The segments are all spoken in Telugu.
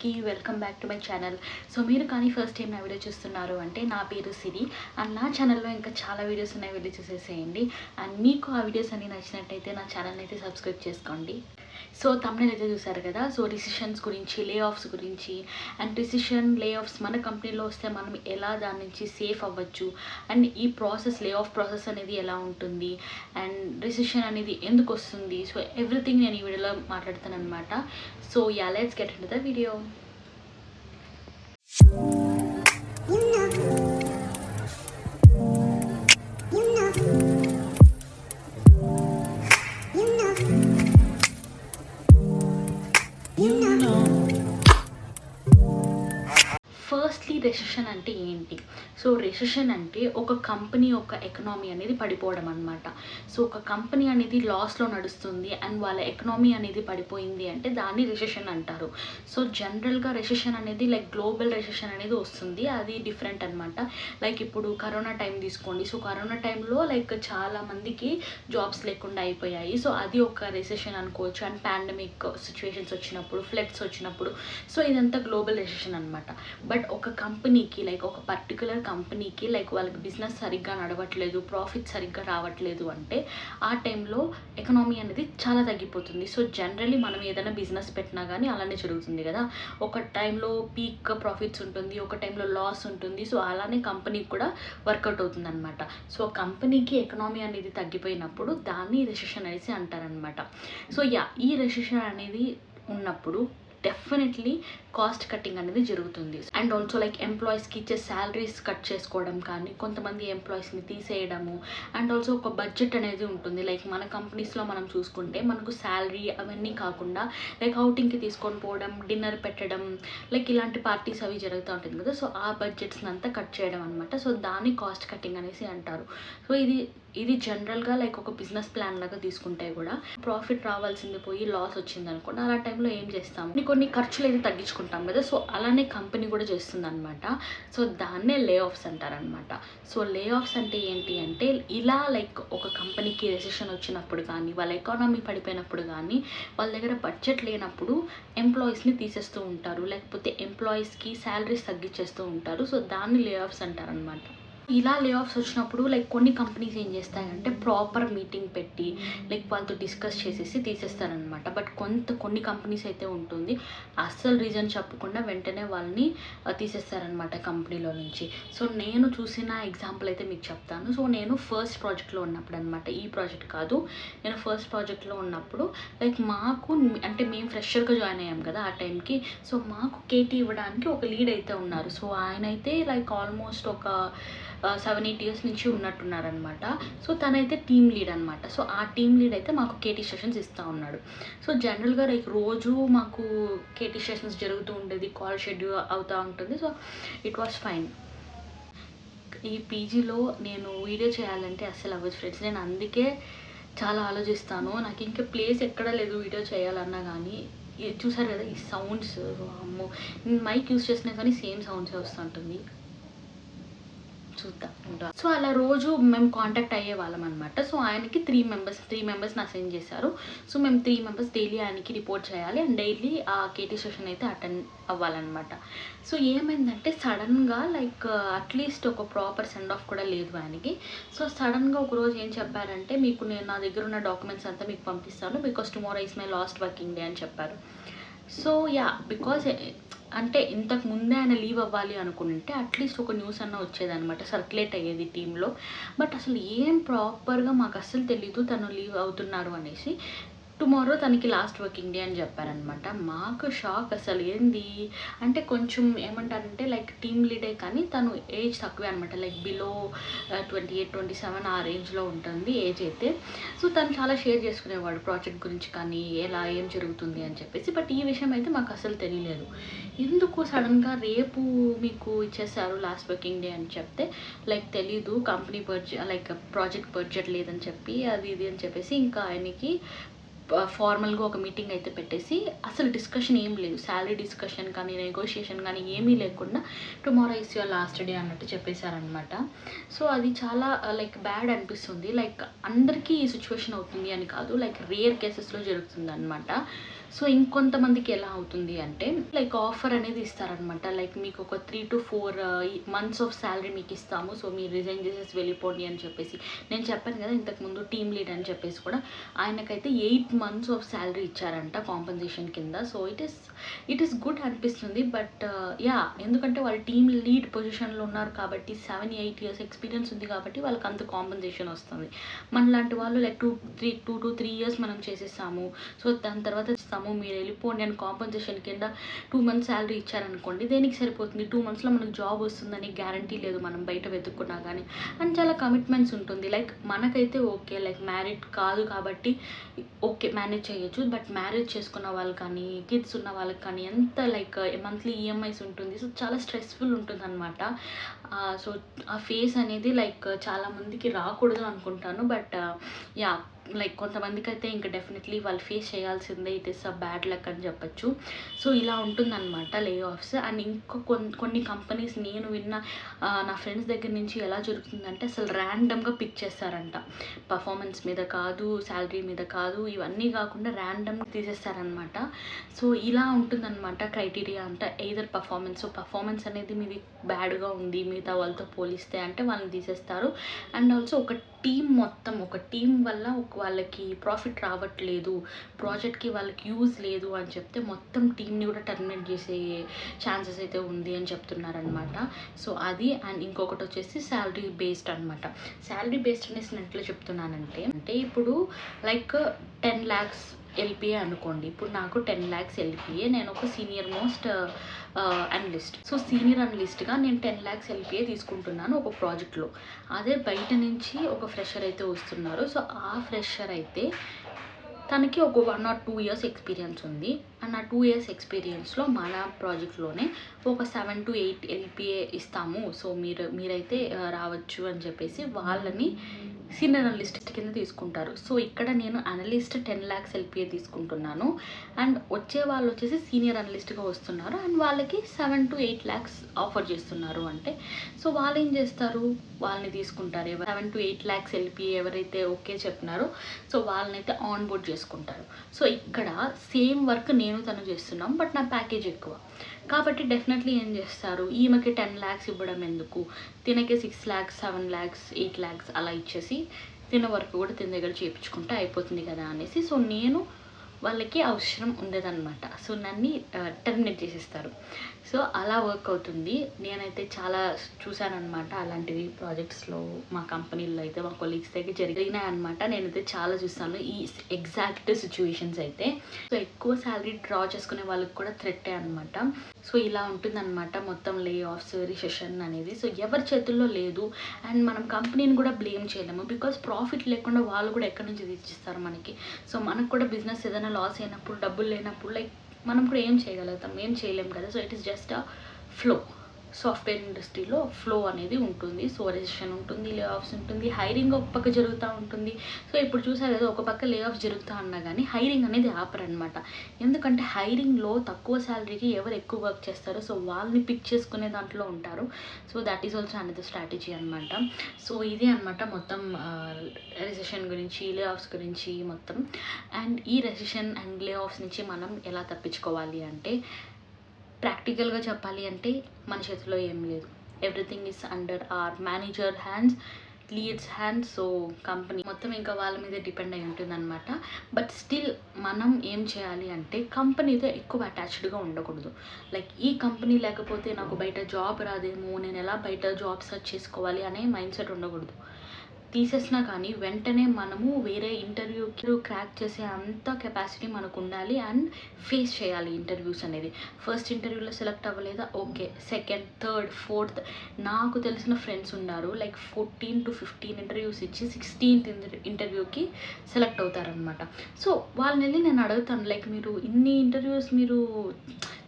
అందరికీ welcome back to my channel. So మీరు కానీ ఫస్ట్ టైం నా వీడియో చూస్తున్నారు అంటే నా పేరు సిరి అండ్ నా ఛానల్లో ఇంకా చాలా వీడియోస్ ఉన్నాయి, వెళ్ళి చూసేసేయండి. అండ్ మీకు ఆ వీడియోస్ అన్ని నచ్చినట్టయితే నా ఛానల్ అయితే సబ్స్క్రైబ్ చేసుకోండి. సో తమ్ముని అయితే చూసారు కదా. సో రిసిషన్స్ గురించి, లే ఆఫ్స్ గురించి అండ్ లే ఆఫ్స్ మన కంపెనీలో వస్తే మనం ఎలా దాని నుంచి సేఫ్ అవ్వచ్చు అండ్ ఈ లే ఆఫ్ ప్రాసెస్ అనేది ఎలా ఉంటుంది అండ్ రిసిషన్ అనేది ఎందుకు వస్తుంది, సో ఎవ్రీథింగ్ నేను ఈ వీడియోలో మాట్లాడతాను అనమాట. So yeah, let's get into the video. Firstly recession అంటే ఏంటి? సో రెసెషన్ అంటే ఒక కంపెనీ యొక్క ఎకనామీ అనేది పడిపోవడం అనమాట. సో ఒక కంపెనీ అనేది లాస్లో నడుస్తుంది అండ్ వాళ్ళ ఎకనామీ అనేది పడిపోయింది అంటే దాన్ని రెసెషన్ అంటారు. సో జనరల్గా రెసెషన్ అనేది లైక్ గ్లోబల్ రెసెషన్ అనేది వస్తుంది, అది డిఫరెంట్ అనమాట. లైక్ ఇప్పుడు కరోనా టైం తీసుకోండి. సో కరోనా టైంలో లైక్ చాలా మందికి జాబ్స్ లేకుండా అయిపోయాయి. సో అది ఒక రెసెషన్ అనుకోవచ్చు. అండ్ పాండమిక్ సిచ్యువేషన్స్ వచ్చినప్పుడు, ఫ్లడ్స్ వచ్చినప్పుడు, సో ఇదంతా గ్లోబల్ రెసెషన్ అనమాట. బట్ ఒక కంపెనీకి లైక్ ఒక పర్టికులర్ కంపెనీకి లైక్ వాళ్ళకి బిజినెస్ సరిగ్గా నడవట్లేదు, ప్రాఫిట్ సరిగ్గా రావట్లేదు అంటే ఆ టైంలో ఎకనామీ అనేది చాలా తగ్గిపోతుంది. సో జనరల్లీ మనం ఏదైనా బిజినెస్ పెట్టినా కానీ అలానే జరుగుతుంది కదా. ఒక టైంలో పీక్ ప్రాఫిట్స్ ఉంటుంది, ఒక టైంలో లాస్ ఉంటుంది. సో అలానే కంపెనీకి కూడా వర్కౌట్ అవుతుంది అనమాట. సో కంపెనీకి ఎకనామీ అనేది తగ్గిపోయినప్పుడు దాన్ని రెసెషన్ అనేసి అంటారనమాట. సో యా, ఈ రెసెషన్ అనేది ఉన్నప్పుడు డెఫినెట్లీ కాస్ట్ కట్టింగ్ అనేది జరుగుతుంది. అండ్ ఆల్సో లైక్ ఎంప్లాయీస్కి ఇచ్చే శాలరీస్ కట్ చేసుకోవడం కానీ, కొంతమంది ఎంప్లాయీస్ని తీసేయడము. అండ్ ఆల్సో ఒక బడ్జెట్ అనేది ఉంటుంది. లైక్ మన కంపెనీస్లో మనం చూసుకుంటే మనకు శాలరీ అవన్నీ కాకుండా లైక్ అవుటింగ్కి తీసుకొని పోవడం, డిన్నర్ పెట్టడం, లైక్ ఇలాంటి పార్టీస్ అవి జరుగుతూ ఉంటుంది కదా. సో ఆ బడ్జెట్స్ని అంతా కట్ చేయడం అనమాట. సో దాన్ని కాస్ట్ కట్టింగ్ అనేసి అంటారు. సో ఇది జనరల్గా లైక్ ఒక బిజినెస్ ప్లాన్ లాగా తీసుకుంటే కూడా ప్రాఫిట్ రావాల్సింది పోయి లాస్ వచ్చింది అనుకోండి, అలా టైంలో ఏం చేస్తాము, కొన్ని ఖర్చులు అయితే తగ్గించుకుంటాం కదా. సో అలానే కంపెనీ కూడా చేస్తుంది అనమాట. సో దాన్నే లే ఆఫ్స్ అంటారనమాట. సో లే ఆఫ్స్ అంటే ఏంటి అంటే ఇలా లైక్ ఒక కంపెనీకి రెసెషన్ వచ్చినప్పుడు కానీ, వాళ్ళ ఎకానమీ పడిపోయినప్పుడు కానీ, వాళ్ళ దగ్గర బడ్జెట్ లేనప్పుడు ఎంప్లాయీస్ని తీసేస్తూ ఉంటారు, లేకపోతే ఎంప్లాయీస్కి శాలరీస్ తగ్గించేస్తూ ఉంటారు. సో దాన్ని లే ఆఫ్స్ అంటారనమాట. ఇలా లే ఆఫ్స్ వచ్చినప్పుడు లైక్ కొన్ని కంపెనీస్ ఏం చేస్తాయంటే ప్రాపర్ మీటింగ్ పెట్టి లైక్ వాళ్ళతో డిస్కస్ చేసేసి తీసేస్తారనమాట. బట్ కొన్ని కంపెనీస్ అయితే ఉంటుంది అస్సలు రీజన్ చెప్పకుండా వెంటనే వాళ్ళని తీసేస్తారనమాట కంపెనీలో నుంచి. సో నేను చూసిన ఎగ్జాంపుల్ అయితే మీకు చెప్తాను. సో నేను ఫస్ట్ ప్రాజెక్ట్లో ఉన్నప్పుడు అనమాట, ఈ ప్రాజెక్ట్ కాదు, నేను ఫస్ట్ ప్రాజెక్ట్లో ఉన్నప్పుడు లైక్ మాకు అంటే మేము ఫ్రెషర్గా జాయిన్ అయ్యాం కదా ఆ టైంకి. సో మాకు కేటీ ఇవ్వడానికి ఒక లీడ్ అయితే ఉన్నారు. సో ఆయన అయితే లైక్ ఆల్మోస్ట్ ఒక 7-8 ఇయర్స్ నుంచి ఉన్నట్టున్నారనమాట. సో తనైతే టీమ్ లీడ్ అనమాట. సో ఆ టీమ్ లీడ్ అయితే మాకు కేటీ సెషన్స్ ఇస్తూ ఉన్నాడు. సో జనరల్గా లైక్ రోజు మాకు కేటీ సెషన్స్ జరుగుతూ ఉండేది, కాల్ షెడ్యూల్ అవుతూ ఉంటుంది. So it was fine. ఈ పీజీలో నేను వీడియో చేయాలంటే అస్సలు అవ్వదు ఫ్రెండ్స్. నేను అందుకే చాలా ఆలోచిస్తాను. నాకు ఇంకా ప్లేస్ ఎక్కడ లేదు వీడియో చేయాలన్నా కానీ. చూసారు కదా ఈ సౌండ్స్, అమ్మో, నేను మైక్ యూస్ చేసినా కానీ సేమ్ సౌండ్సే వస్తుంటుంది. చూద్దాం. సో అలా రోజు మేము కాంటాక్ట్ అయ్యే వాళ్ళం అనమాట. సో ఆయనకి 3 మెంబర్స్ని అసైన్ చేశారు. సో మేము 3 మెంబర్స్ డైలీ ఆయనకి రిపోర్ట్ చేయాలి అండ్ డైలీ ఆ కేటీ సెషన్ అయితే అటెండ్ అవ్వాలన్నమాట. సో ఏమైందంటే సడన్గా లైక్ అట్లీస్ట్ ఒక ప్రాపర్ సెండ్ ఆఫ్ కూడా లేదు ఆయనకి. సో సడన్గా ఒకరోజు ఏం చెప్పారంటే, మీకు నేను నా దగ్గర ఉన్న డాక్యుమెంట్స్ అంతా మీకు పంపిస్తాను, because tomorrow is my last working day అని చెప్పారు. సో యా, బికాజ్ అంటే ఇంతకు ముందే ఆయన లీవ్ అవ్వాలి అనుకుంటే అట్లీస్ట్ ఒక న్యూస్ అన్న వచ్చేదనమాట, సర్క్యులేట్ అయ్యేది టీంలో. బట్ అసలు ఏం ప్రాపర్గా మాకు అస్సలు తెలీదు తను లీవ్ అవుతున్నారు అనేసి. టుమారో తనకి లాస్ట్ వర్కింగ్ డే అని చెప్పారనమాట. మాకు షాక్ అసలు. ఏంది అంటే కొంచెం ఏమంటారంటే లైక్ టీమ్ లీడే కానీ తను ఏజ్ తక్కువే అనమాట, లైక్ బిలో 28-27 ఆ రేంజ్లో ఉంటుంది ఏజ్ అయితే. సో తను చాలా షేర్ చేసుకునేవాడు ప్రాజెక్ట్ గురించి కానీ, ఎలా ఏం జరుగుతుంది అని చెప్పేసి. బట్ ఈ విషయం అయితే మాకు అసలు తెలియలేదు. ఎందుకు సడన్గా రేపు మీకు ఇచ్చేసారు లాస్ట్ వర్కింగ్ డే అని చెప్తే లైక్ తెలీదు, కంపెనీ లైక్ ప్రాజెక్ట్ బడ్జెట్ లేదని చెప్పి అది ఇది అని చెప్పేసి ఇంకా ఆయనకి ఫార్మల్గా ఒక మీటింగ్ అయితే పెట్టేసి అసలు డిస్కషన్ ఏం లేదు, శాలరీ డిస్కషన్ కానీ నెగోషియేషన్ కానీ ఏమీ లేకుండా tomorrow is your last day అన్నట్టు చెప్పేశారనమాట. సో అది చాలా లైక్ బ్యాడ్ అనిపిస్తుంది. లైక్ అందరికీ ఈ సిచ్యువేషన్ అవుతుంది అని కాదు, లైక్ రేర్ కేసెస్లో జరుగుతుంది అనమాట. సో ఇంకొంతమందికి ఎలా అవుతుంది అంటే లైక్ ఆఫర్ అనేది ఇస్తారనమాట. లైక్ మీకు ఒక 3-4 మంత్స్ ఆఫ్ శాలరీ మీకు ఇస్తాము. సో మీరు రిజైన్ చేసేసి వెళ్ళిపోండి అని చెప్పేసి. నేను చెప్పాను కదా ఇంతకుముందు టీమ్ లీడ్ అని చెప్పేసి కూడా. ఆయనకైతే 8 మంత్స్ ఆఫ్ శాలరీ ఇచ్చారంట కాంపెన్సేషన్ కింద. సో ఇట్ ఈస్ గుడ్ అనిపిస్తుంది. బట్ ఎందుకంటే వాళ్ళు టీమ్ లీడ్ పొజిషన్లో ఉన్నారు కాబట్టి 7-8 ఇయర్స్ ఎక్స్పీరియన్స్ ఉంది కాబట్టి వాళ్ళకి అంత కాంపెన్సేషన్ వస్తుంది. మనలాంటి వాళ్ళు లైక్ 2-3 ఇయర్స్ మనం చేసేసాము. సో దాని తర్వాత ఇస్తాము, మీరు వెళ్ళిపోండి అని కాంపెన్సేషన్ కింద 2 మంత్స్ శాలరీ ఇచ్చారనుకోండి, దేనికి సరిపోతుంది? 2 మంత్స్లో మనకు జాబ్ వస్తుందని గ్యారంటీ లేదు మనం బయట వెతుక్కున్నా కానీ. అండ్ చాలా కమిట్మెంట్స్ ఉంటుంది. లైక్ మనకైతే ఓకే, లైక్ మ్యారీడ్ కాదు కాబట్టి ఓకే మేనేజ్ చేయొచ్చు. బట్ మ్యారేజ్ చేసుకున్న వాళ్ళు కానీ కిడ్స్ ఉన్న వాళ్ళకి కానీ ఎంత లైక్ మంత్లీ ఈఎంఐస్ ఉంటుంది. సో చాలా స్ట్రెస్ఫుల్ ఉంటుంది అనమాట. సో ఆ ఫేస్ అనేది లైక్ చాలామందికి రాకూడదు అనుకుంటాను. బట్ లైక్ కొంతమందికి అయితే ఇంకా డెఫినెట్లీ వాళ్ళు ఫేస్ చేయాల్సిందే. It is a bad luck అని చెప్పచ్చు. సో ఇలా ఉంటుందన్నమాట లే ఆఫ్స్. అండ్ ఇంకా కొన్ని కంపెనీస్ నేను విన్న నా ఫ్రెండ్స్ దగ్గర నుంచి ఎలా జరుగుతుందంటే అసలు ర్యాండమ్గా పిక్ చేస్తారంట. పర్ఫార్మెన్స్ మీద కాదు, శాలరీ మీద కాదు, ఇవన్నీ కాకుండా ర్యాండమ్గా తీసేస్తారనమాట. సో ఇలా ఉంటుందన్నమాట క్రైటీరియా అంతా. ఎయిదర్ పర్ఫార్మెన్స్ అనేది మీది బ్యాడ్గా ఉంది మిగతా వాళ్ళతో పోలిస్తే అంటే వాళ్ళని తీసేస్తారు. అండ్ ఆల్సో ఒక టీం వల్ల వాళ్ళకి ప్రాఫిట్ రావట్లేదు, ప్రాజెక్ట్కి వాళ్ళకి యూజ్ లేదు అని చెప్తే మొత్తం టీంని కూడా టర్మినేట్ చేసే ఛాన్సెస్ అయితే ఉంది అని చెప్తున్నారనమాట. సో అది. అండ్ ఇంకొకటి వచ్చేసి శాలరీ బేస్డ్ అనమాట. శాలరీ బేస్డ్ అనేసి నేను ఎట్లా చెప్తున్నానంటే ఇప్పుడు లైక్ 10 lakhs ఎల్పిఏ అనుకోండి. ఇప్పుడు నాకు 10 lakhs ఎల్పిఏ, నేను ఒక senior most analyst. So senior అనలిస్ట్గా నేను 10 lakhs ఎల్పిఏ తీసుకుంటున్నాను ఒక ప్రాజెక్ట్లో. అదే బయట నుంచి ఒక ఫ్రెషర్ అయితే వస్తున్నారు. సో ఆ ఫ్రెషర్ అయితే తనకి ఒక 1 or 2 years ఎక్స్పీరియన్స్ ఉంది. అండ్ ఆ 2 years ఎక్స్పీరియన్స్లో మన ప్రాజెక్ట్లోనే ఒక 7-8 ఎల్పిఏ ఇస్తాము. సో మీరైతే రావచ్చు అని చెప్పేసి వాళ్ళని సీనియర్ అనలిస్ట్ కింద తీసుకుంటారు. సో ఇక్కడ నేను అనలిస్ట్ 10 lakhs ఎల్పిఏ తీసుకుంటున్నాను. అండ్ వచ్చే వాళ్ళు వచ్చేసి సీనియర్ అనలిస్ట్గా వస్తున్నారు. అండ్ వాళ్ళకి 7-8 lakhs ఆఫర్ చేస్తున్నారు అంటే. సో వాళ్ళు ఏం చేస్తారు, వాళ్ళని తీసుకుంటారు. 7-8 lakhs ఎల్పిఏ ఎవరైతే ఓకే చెప్పినారో సో వాళ్ళనైతే ఆన్ బోర్డ్ చేసుకుంటారు. సో ఇక్కడ సేమ్ వర్క్ నేను తను చేస్తున్నాం, బట్ నా ప్యాకేజ్ ఎక్కువ కాబట్టి డెఫినెట్లీ ఏం చేస్తారు, ఈమెకి 10 lakhs ఇవ్వడం ఎందుకు, తినకే 6 lakhs 7 lakhs 8 lakhs అలా ఇచ్చేసి తిన వర్క్ కూడా తిన దగ్గర చేయించుకుంటే అయిపోతుంది కదా అనేసి. సో నేను వాళ్ళకి అవసరం ఉండదన్నమాట. సో నన్ను టర్మినేట్ చేసేస్తారు. సో అలా వర్క్ అవుతుంది. నేనైతే చాలా చూశానమాట అలాంటివి ప్రాజెక్ట్స్లో, మా కంపెనీలో అయితే మా కొలీగ్స్ దగ్గర జరిగినాయి అనమాట. నేనైతే చాలా చూస్తాను ఈ ఎగ్జాక్ట్ సిచ్యువేషన్స్ అయితే. సో ఎక్కువ శాలరీ డ్రా చేసుకునే వాళ్ళకి కూడా థ్రెట్టే అనమాట. సో ఇలా ఉంటుందన్నమాట మొత్తం లే ఆఫ్స్, రిసెషన్ అనేది. సో ఎవరి చేతుల్లో లేదు. అండ్ మనం కంపెనీని కూడా బ్లేమ్ చేయలేము, బికాస్ ప్రాఫిట్ లేకుండా వాళ్ళు కూడా ఎక్కడి నుంచి తెచ్చిస్తారు మనకి. సో మనకు కూడా బిజినెస్ ఏదైనా లాస్ అయినప్పుడు, డబ్బులు లేనప్పుడు లైక్ మనం కూడా ఏం చేయగలుగుతాం, ఏం చేయలేం కదా. So it is just a flow. Software ఇండస్ట్రీలో ఫ్లో అనేది ఉంటుంది. సో రిసెషన్ ఉంటుంది, లే ఆఫ్స్ ఉంటుంది, హైరింగ్ ఒక పక్క జరుగుతూ ఉంటుంది. సో ఇప్పుడు చూసారు కదా, ఒక పక్క లే ఆఫ్స్ జరుగుతూ ఉన్నా కానీ హైరింగ్ అనేది ఆపరనమాట. ఎందుకంటే హైరింగ్లో తక్కువ శాలరీకి ఎవరు ఎక్కువ వర్క్ చేస్తారో సో వాళ్ళని పిక్ చేసుకునే దాంట్లో ఉంటారు. So that is also another strategy అనమాట. సో ఇదే అనమాట మొత్తం రిసెషన్ గురించి, లే ఆఫ్స్ గురించి మొత్తం. అండ్ ఈ రిసెషన్ అండ్ లే ఆఫ్స్ నుంచి మనం ఎలా తప్పించుకోవాలి అంటే, ప్రాక్టికల్గా చెప్పాలి అంటే మన చేతిలో ఏం లేదు. Everything is under our manager hands, leads hands. So company మొత్తం ఇంకా వాళ్ళ మీద డిపెండ్ అయి ఉంటుందన్నమాట. బట్ స్టిల్ మనం ఏం చేయాలి అంటే కంపెనీతో ఎక్కువ అటాచ్డ్గా ఉండకూడదు. లైక్ ఈ కంపెనీ లేకపోతే నాకు బయట జాబ్ రాదేమో, నేను ఎలా బయట జాబ్ సెర్చ్ చేసుకోవాలి అనే మైండ్ సెట్ ఉండకూడదు. తీసేసినా కానీ వెంటనే మనము వేరే ఇంటర్వ్యూకి క్రాక్ చేసే అంత కెపాసిటీ మనకు ఉండాలి. అండ్ ఫేస్ చేయాలి ఇంటర్వ్యూస్ అనేది. ఫస్ట్ ఇంటర్వ్యూలో సెలెక్ట్ అవ్వలేదా, ఓకే, సెకండ్, థర్డ్, ఫోర్త్. నాకు తెలిసిన ఫ్రెండ్స్ ఉన్నారు లైక్ 14-15 ఇంటర్వ్యూస్ ఇచ్చి 16th ఇంటర్వ్యూకి సెలెక్ట్ అవుతారనమాట. సో వాళ్ళని వెళ్ళి నేను అడుగుతాను, లైక్ మీరు ఇన్ని ఇంటర్వ్యూస్ మీరు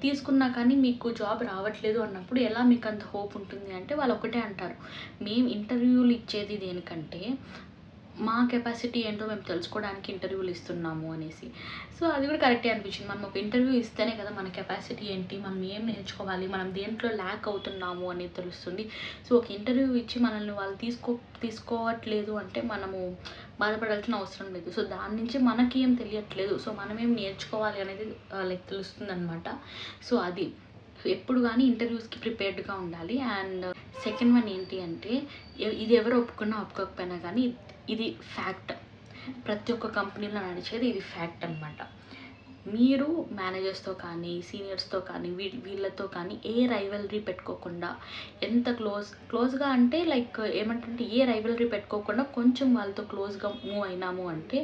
తీసుకున్నా కానీ మీకు జాబ్ రావట్లేదు అన్నప్పుడు ఎలా మీకు అంత హోప్ ఉంటుంది అంటే వాళ్ళు ఒకటే అంటారు, మేము ఇంటర్వ్యూలు ఇచ్చేది దేనికంటే మా కెపాసిటీ ఏంటో మేము తెలుసుకోవడానికి ఇంటర్వ్యూలు ఇస్తున్నాము అనేసి. సో అది కూడా కరెక్టే అనిపించింది. మనం ఒక ఇంటర్వ్యూ ఇస్తేనే కదా మన కెపాసిటీ ఏంటి, మనం ఏం నేర్చుకోవాలి, మనం దేంట్లో ల్యాక్ అవుతున్నాము అనేది తెలుస్తుంది. సో ఒక ఇంటర్వ్యూ ఇచ్చి మనల్ని వాళ్ళు తీసుకోవట్లేదు అంటే మనము బాధపడాల్సిన అవసరం లేదు. సో దాని నుంచి మనకి ఏం తెలియట్లేదు, సో మనం ఏం నేర్చుకోవాలి అనేది లైక్ తెలుస్తుందనమాట. సో అది ఎప్పుడు కానీ ఇంటర్వ్యూస్కి ప్రిపేర్డ్గా ఉండాలి. అండ్ సెకండ్ వన్ ఏంటి అంటే, ఇది ఎవరు ఒప్పుకున్నా ఒప్పుకోకపోయినా కానీ ఇది ఫ్యాక్ట్. ప్రతి ఒక్క కంపెనీలో నడిచేది ఇది ఫ్యాక్ట్ అనమాట. మీరు మేనేజర్స్తో కానీ సీనియర్స్తో కానీ వీళ్ళతో కానీ ఏ రైవలరీ పెట్టుకోకుండా, ఎంత క్లోజ్గా అంటే లైక్ ఏమంటే ఏ రైవలరీ పెట్టుకోకుండా కొంచెం వాళ్ళతో క్లోజ్గా మూవ్ అయినాము అంటే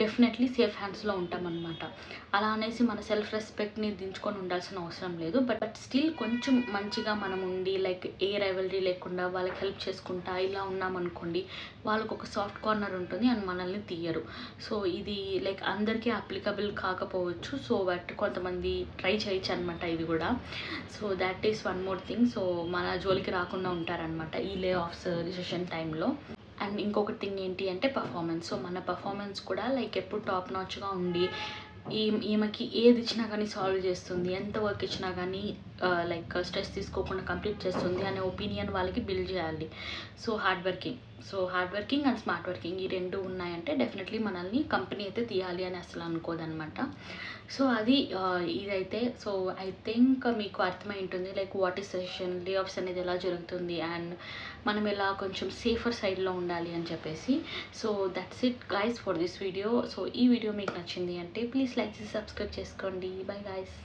డెఫినెట్లీ సేఫ్ హ్యాండ్స్లో ఉంటామన్నమాట. అలా అనేసి మన సెల్ఫ్ రెస్పెక్ట్ని దించుకొని ఉండాల్సిన అవసరం లేదు. బట్ స్టిల్ కొంచెం మంచిగా మనం ఉండి లైక్ ఏ రైవలరీ లేకుండా వాళ్ళకి హెల్ప్ చేసుకుంటా ఇలా ఉన్నామనుకోండి, వాళ్ళకు ఒక సాఫ్ట్ కార్నర్ ఉంటుంది అండ్ మనల్ని తీయరు. సో ఇది లైక్ అందరికీ అప్లికబుల్ కాకపోవచ్చు. సో బట్ కొంతమంది ట్రై చేయొచ్చు అనమాట ఇది కూడా. So that is one more thing. So మన జోలికి రాకుండా ఉంటారనమాట ఈ లే ఆఫ్స్ రిసెషన్ టైంలో. అండ్ ఇంకొకటి థింగ్ ఏంటి అంటే పర్ఫార్మెన్స్. సో మన పర్ఫార్మెన్స్ కూడా లైక్ ఎప్పుడు టాప్ నాచ్గా ఉండి ఈమెకి ఏది ఇచ్చినా కానీ సాల్వ్ చేస్తుంది, ఎంత వర్క్ ఇచ్చినా కానీ లైక్ స్ట్రెస్ తీసుకోకుండా కంప్లీట్ చేస్తుంది అనే ఒపీనియన్ వాళ్ళకి బిల్డ్ చేయాలి. So hard working and smart working ఈ రెండు ఉన్నాయంటే డెఫినెట్లీ మనల్ని కంపెనీ అయితే తీయాలి అని అసలు అనుకోదనమాట. సో అది ఇదైతే. సో ఐ థింక్ మీకు అర్థమై ఉంటుంది లైక్ వాట్ ఈస్ సెషన్, లే ఆఫ్స్ అనేది ఎలా జరుగుతుంది అండ్ మనం ఎలా కొంచెం సేఫర్ సైడ్లో ఉండాలి అని చెప్పేసి. So that's it guys for this video. So ఈ వీడియో మీకు నచ్చింది అంటే ప్లీజ్ లైక్ చేసి సబ్స్క్రైబ్ చేసుకోండి. Bye guys.